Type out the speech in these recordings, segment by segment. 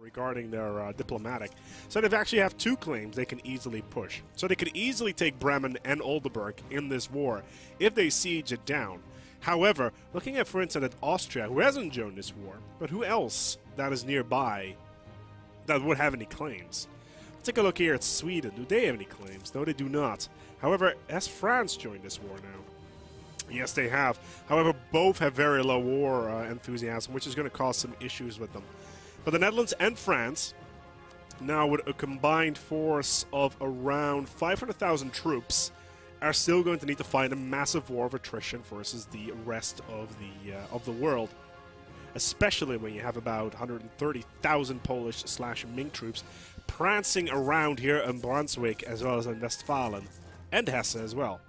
regarding their diplomatic. So they actually have two claims they can easily push. So they could easily take Bremen and Oldenburg in this war if they siege it down. However, looking at, for instance, at Austria, who hasn't joined this war, but who else that is nearby that would have any claims? Let's take a look here at Sweden. Do they have any claims? No, they do not. However, has France joined this war now? Yes, they have. However, both have very low war enthusiasm, which is going to cause some issues with them. But the Netherlands and France, now with a combined force of around 500,000 troops, are still going to need to fight a massive war of attrition versus the rest of the world. Especially when you have about 130,000 Polish/Ming troops prancing around here in Brunswick as well as in Westfalen and Hesse as well.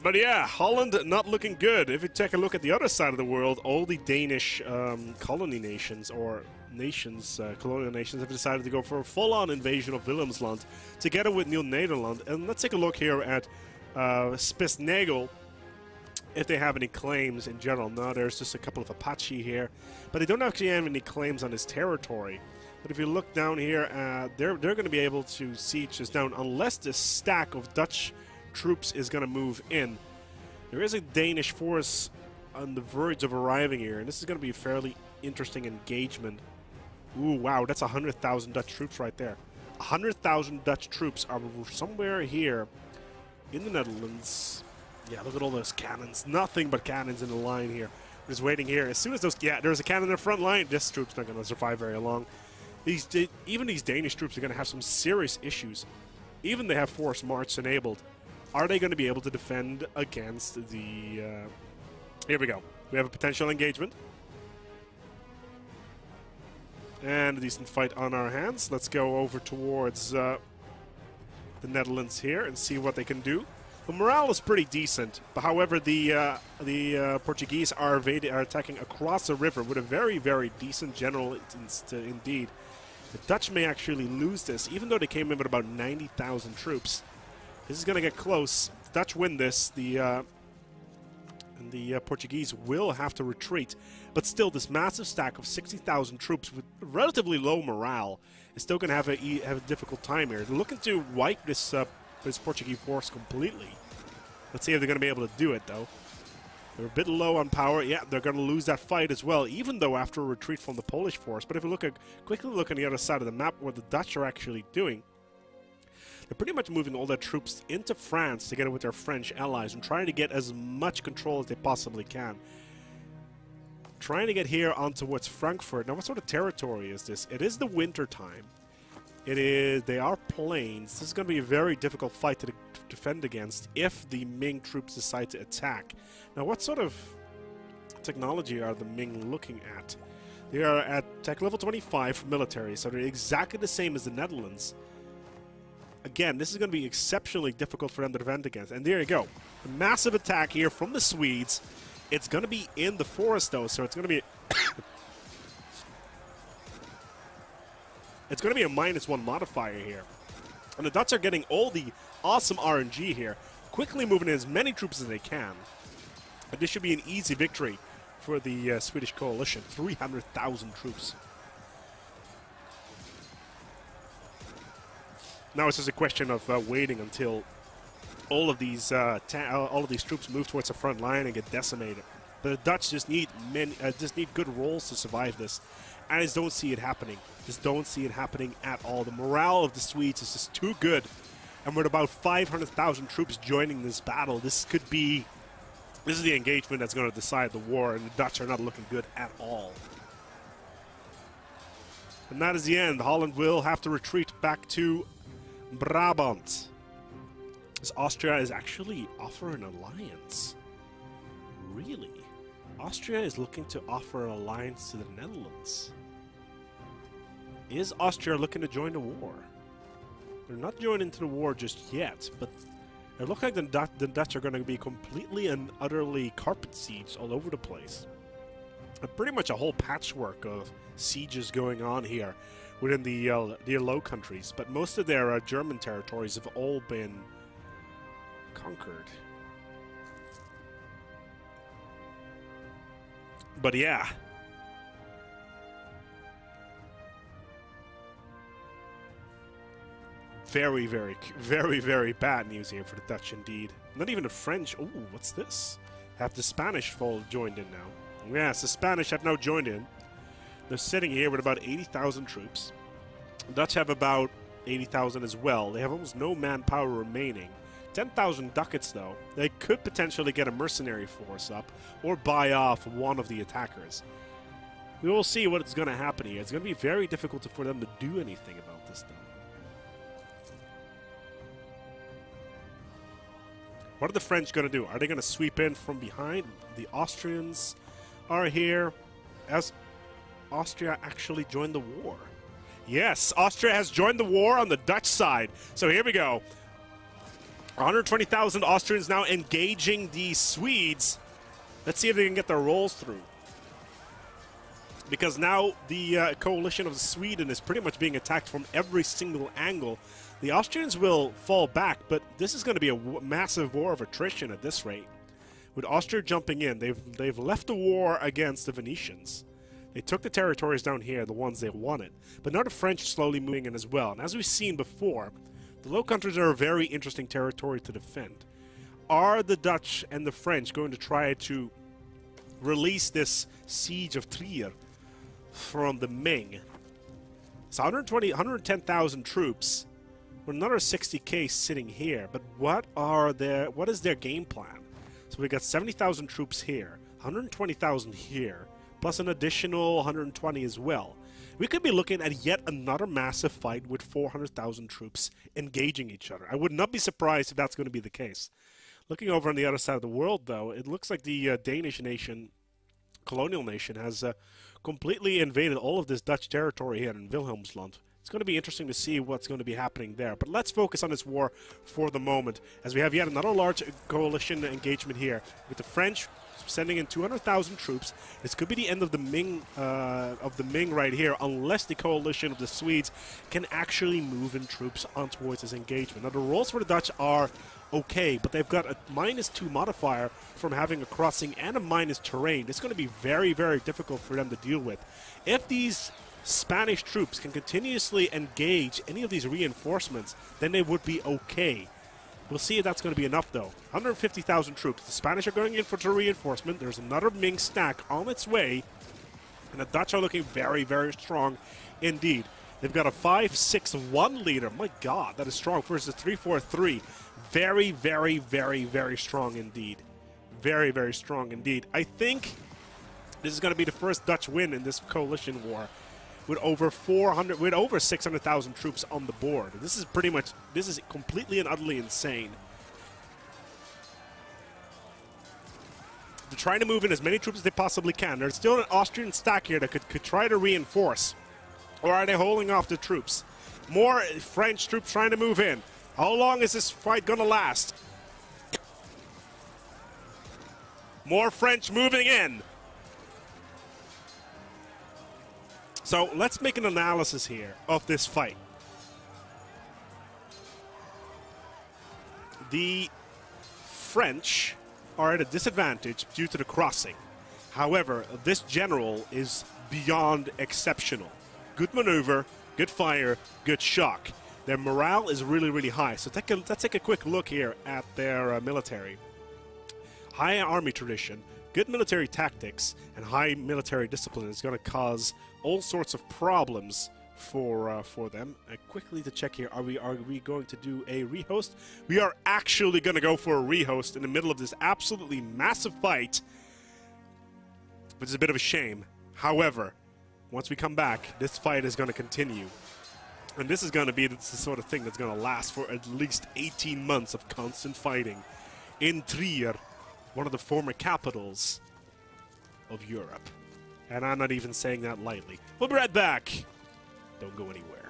But yeah, Holland not looking good. If you take a look at the other side of the world, all the Danish colony nations, or nations, colonial nations, have decided to go for a full-on invasion of Willemsland together with New Nederland. And let's take a look here at Spitsnagel, if they have any claims in general. No, there's just a couple of Apache here, but they don't actually have any claims on his territory. But if you look down here, they're going to be able to siege this down unless this stack of Dutch troops is going to move in. There is a Danish force on the verge of arriving here, and this is going to be a fairly interesting engagement. Ooh, wow, that's 100,000 Dutch troops right there. 100,000 Dutch troops are somewhere here in the Netherlands. Yeah, look at all those cannons. Nothing but cannons in the line here. Just waiting here. As soon as those... Yeah, there's a cannon in the front line. This troop's not going to survive very long. Even these Danish troops are going to have some serious issues. Even they have forced march enabled. Are they going to be able to defend against the... Here we go. We have a potential engagement. And a decent fight on our hands. Let's go over towards the Netherlands here and see what they can do. The morale is pretty decent, but however, the Portuguese are attacking across the river with a very, very decent general indeed. The Dutch may actually lose this, even though they came in with about 90,000 troops. This is going to get close. The Dutch win this. The Portuguese will have to retreat. But still, this massive stack of 60,000 troops with relatively low morale is still going to have a difficult time here. They're looking to wipe this Portuguese force completely. Let's see if they're going to be able to do it, though. They're a bit low on power. Yeah, they're going to lose that fight as well, even though after a retreat from the Polish force. But if we quickly look on the other side of the map, what the Dutch are actually doing, they're pretty much moving all their troops into France together with their French allies and trying to get as much control as they possibly can. Trying to get here on towards Frankfurt. Now, what sort of territory is this? It is the winter time. They are plains. This is going to be a very difficult fight to defend against if the Ming troops decide to attack. Now, what sort of technology are the Ming looking at? They are at tech level 25 for military, so they're exactly the same as the Netherlands. Again, this is going to be exceptionally difficult for them to defend against. And there you go. A massive attack here from the Swedes. It's going to be in the forest, though, so it's going to be... It's going to be a -1 modifier here. And the Dutch are getting all the awesome RNG here, quickly moving in as many troops as they can. And this should be an easy victory for the Swedish coalition. 300,000 troops. Now it's just a question of waiting until all of these troops move towards the front line and get decimated. The Dutch just need good rolls to survive this. And I just don't see it happening. Just don't see it happening at all. The morale of the Swedes is just too good. And with about 500,000 troops joining this battle, this is the engagement that's going to decide the war, and the Dutch are not looking good at all. And that is the end. Holland will have to retreat back to Brabant. As Austria is actually offering an alliance. Really? Austria is looking to offer an alliance to the Netherlands. Is Austria looking to join the war? They're not joining into the war just yet, but it looks like the Dutch are going to be completely and utterly carpet sieged all over the place. Pretty much a whole patchwork of sieges going on here within the Low Countries, but most of their German territories have all been conquered. But yeah. Very, very, very, very bad news here for the Dutch indeed. Not even the French. Ooh, what's this? Have the Spanish fold joined in now? Yes, the Spanish have now joined in. They're sitting here with about 80,000 troops. The Dutch have about 80,000 as well. They have almost no manpower remaining. 10,000 ducats, though. They could potentially get a mercenary force up or buy off one of the attackers. We will see what's going to happen here. It's going to be very difficult for them to do anything about this, though. What are the French going to do? Are they going to sweep in from behind? The Austrians are here. Has Austria actually joined the war? Yes, Austria has joined the war on the Dutch side. So here we go. 120,000 Austrians now engaging the Swedes. Let's see if they can get their rolls through. Because now the coalition of Sweden is pretty much being attacked from every single angle. The Austrians will fall back, but this is going to be a massive war of attrition at this rate. With Austria jumping in, they've left the war against the Venetians. They took the territories down here, the ones they wanted. But now the French are slowly moving in as well. And as we've seen before, the Low Countries are a very interesting territory to defend. Are the Dutch and the French going to try to release this siege of Trier from the Ming? It's 110,000 troops. With another 60k sitting here, but what is their game plan? So we got 70,000 troops here, 120,000 here, plus an additional 120 as well. We could be looking at yet another massive fight with 400,000 troops engaging each other. I would not be surprised if that's going to be the case. Looking over on the other side of the world, though, it looks like the Danish nation, colonial nation, has completely invaded all of this Dutch territory here in Wilhelmsland. It's going to be interesting to see what's going to be happening there. But let's focus on this war for the moment, as we have yet another large coalition engagement here with the French sending in 200,000 troops. This could be the end of the Ming right here, unless the coalition of the Swedes can actually move in troops on towards this engagement. Now, the rolls for the Dutch are okay, but they've got a -2 modifier from having a crossing and a minus terrain. It's going to be very, very difficult for them to deal with. If these Spanish troops can continuously engage any of these reinforcements, then they would be okay. We'll see if that's going to be enough, though. 150,000 troops. The Spanish are going in for the reinforcement. There's another Ming stack on its way. And the Dutch are looking very, very strong indeed. They've got a 5-6-1 leader. My God, that is strong. Versus 3-4-3. Very, very, very, very strong indeed. Very, very strong indeed. I think this is going to be the first Dutch win in this coalition war, with over 600,000 troops on the board. This is completely and utterly insane. They're trying to move in as many troops as they possibly can. There's still an Austrian stack here that could try to reinforce. Or are they holding off the troops? More French troops trying to move in. How long is this fight gonna last? More French moving in. So let's make an analysis here of this fight. The French are at a disadvantage due to the crossing. However, this general is beyond exceptional. Good maneuver, good fire, good shock. Their morale is really, really high. So let's take a quick look here at their military. High army tradition, good military tactics, and high military discipline is going to cause all sorts of problems for them. Quickly to check here, are we going to do a rehost? We are actually going to go for a rehost in the middle of this absolutely massive fight, which is a bit of a shame. However, once we come back, this fight is going to continue. And this is going to be the sort of thing that's going to last for at least 18 months of constant fighting in Trier, one of the former capitals of Europe. And I'm not even saying that lightly. We'll be right back. Don't go anywhere.